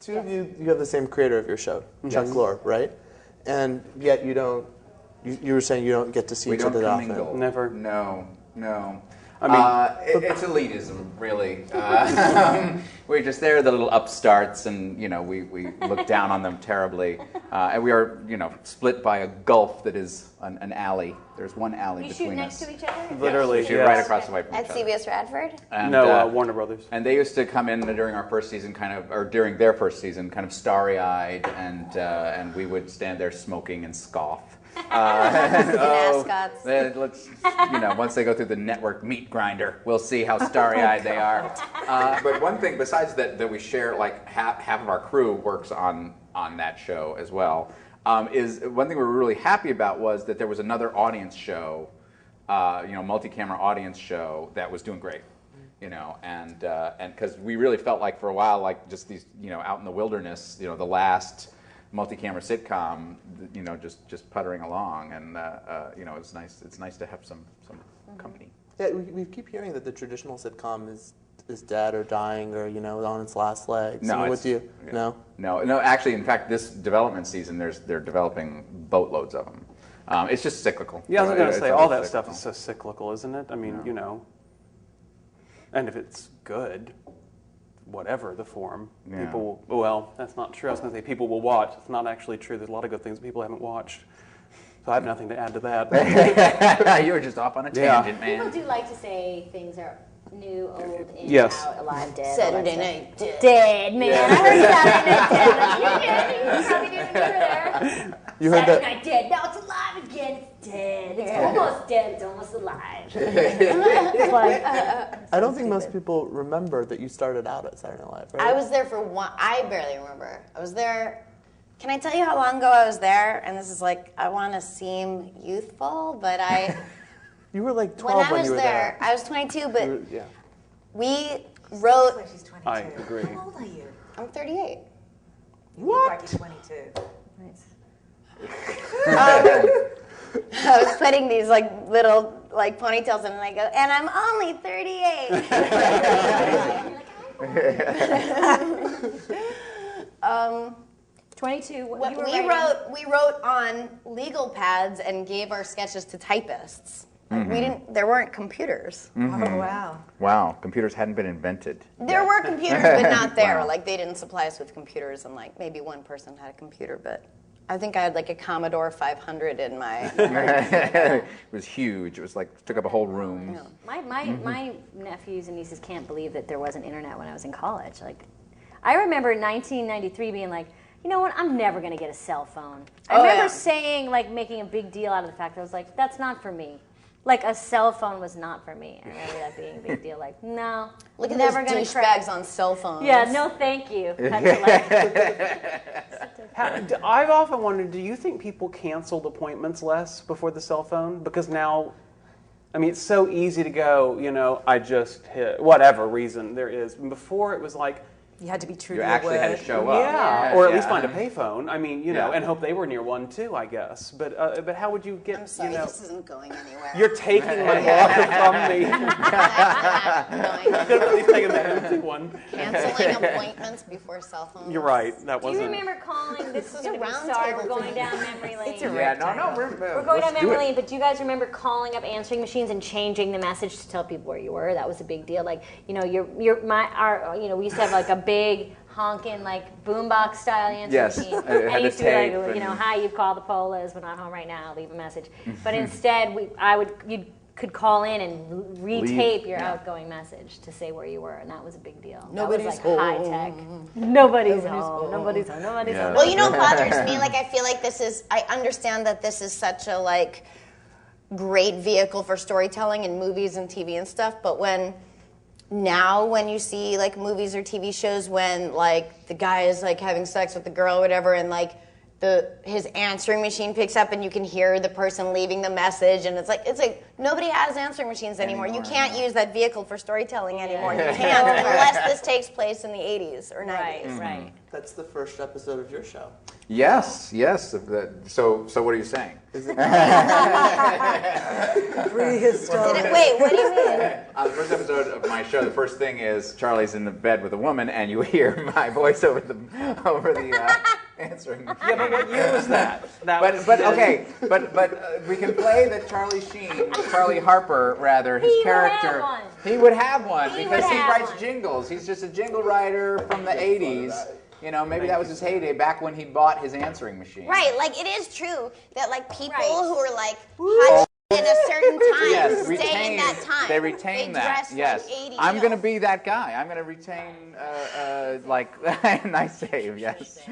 two of you have the same creator of your show, Chuck Lorre, right? And yet you don't. You were saying you don't get to see each other often. Mingle. Never. No. I mean, it's elitism, really. We're just there, the little upstarts, and we look down on them terribly. And we are, split by a gulf that is an alley. There's one alley between us. You shoot next to each other? Literally, we shoot right across the way from At each other. CBS Radford? And, no, Warner Brothers. And they used to come in during our first season, or during their first season, kind of starry-eyed, and we would stand there smoking and scoff. Mascots. Let's, once they go through the network meat grinder, we'll see how starry-eyed they are. But one thing, besides that we share, like half of our crew works on that show as well, is one thing we were really happy about was that there was another audience show, multi-camera audience show that was doing great. And because we really felt like for a while, like just these, out in the wilderness, the last multi-camera sitcom, just puttering along, and it's nice. It's nice to have some company. Yeah, we keep hearing that the traditional sitcom is dead or dying or on its last legs. No, what do you? Yeah. No. Actually, in fact, this development season, they're developing boatloads of them. It's just cyclical. Yeah, I was going to say all that stuff is so cyclical, isn't it? I mean, and if it's good, whatever the form, people will, well, that's not true. I was going to say people will watch. It's not actually true. There's a lot of good things people haven't watched. So I have nothing to add to that. You were just off on a tangent, man. People do like to say things are new, old, in, Yes. out, alive, dead. Saturday Night Dead. Dead, man. I heard Saturday Night Dead. You probably didn't hear there. You heard Saturday that? Night Dead. Now it's alive again. It's dead. It's almost dead. It's almost alive. It's like, I don't think most people remember that you started out at Saturday Night Live, right? I was there for one. I barely remember. I was there. Can I tell you how long ago I was there? And this is like, I want to seem youthful, but You were like 12 when you were there. I was 22, but Yeah. we wrote. Like she's 22. I agree. How old are you? I'm 38. You look like you're 22. I was putting these little ponytails in, and I go, and I'm only 38. 22. We wrote on legal pads and gave our sketches to typists. There weren't computers. Mm-hmm. Oh, wow. Wow, computers hadn't been invented. There were computers, but not there. Wow. Like, they didn't supply us with computers, and maybe one person had a computer, but I think I had a Commodore 500 in my. It was huge. It was took up a whole room. Yeah. My nephews and nieces can't believe that there wasn't internet when I was in college. I remember 1993 being like, you know what, I'm never going to get a cell phone. I remember saying, making a big deal out of the fact that I was like, that's not for me. A cell phone was not for me. I remember that being a big deal. No. Look at never those gonna douchebags on cell phones. Yeah, no thank you. I've often wondered, do you think people canceled appointments less before the cell phone? Because now, it's so easy to go, I just hit whatever reason there is. And before it was You had to be true You to your actually word. had to show up. yeah, or at least find a payphone. Yeah. And hope they were near one too, I guess. But how would you get? I'm sorry, this isn't going anywhere. You're taking my water from me. Could have at least taken the empty one. Canceling appointments before cell phones. You're right. That Do you wasn't. remember calling? This is is going a to be round sorry. table We're going thing. down memory lane. We're We're going down memory lane, but do you guys remember calling up answering machines and changing the message to tell people where you were? That was a big deal. We used to have a big honking boombox style answering Yes, machine. it had And it a used to tape be and- hi, you've called the Poehlers, we're not home right now, leave a message. But instead, you could call in and retape your outgoing message to say where you were, and that was a big deal. Nobody's that was high tech. Nobody's home. Nobody's home. Well, what bothers me? I feel like I understand that this is such a great vehicle for storytelling in movies and TV and stuff, but when you see movies or TV shows when the guy is having sex with the girl or whatever, and his answering machine picks up and you can hear the person leaving the message, and it's like nobody has answering machines anymore. You can't use that vehicle for storytelling anymore. You can't unless this takes place in the 80s or 90s. Right. That's the first episode of your show. Yes. So what are you saying? Prehistoric. Wait, what do you mean? On the first episode of my show, the first thing is Charlie's in the bed with a woman, and you hear my voice over the answering machine. Yeah, but what year was that? But we can play that Charlie Harper, rather, his character. He would have one because he writes jingles. He's just a jingle writer from the 80s. You know, maybe that was his heyday back when he bought his answering machine. Right, like it is true that like people who are like hot in a certain time stay in that time. They retain that. Dress Yes, like 80s. I'm going to be that guy. I'm going to retain nice save. Yes.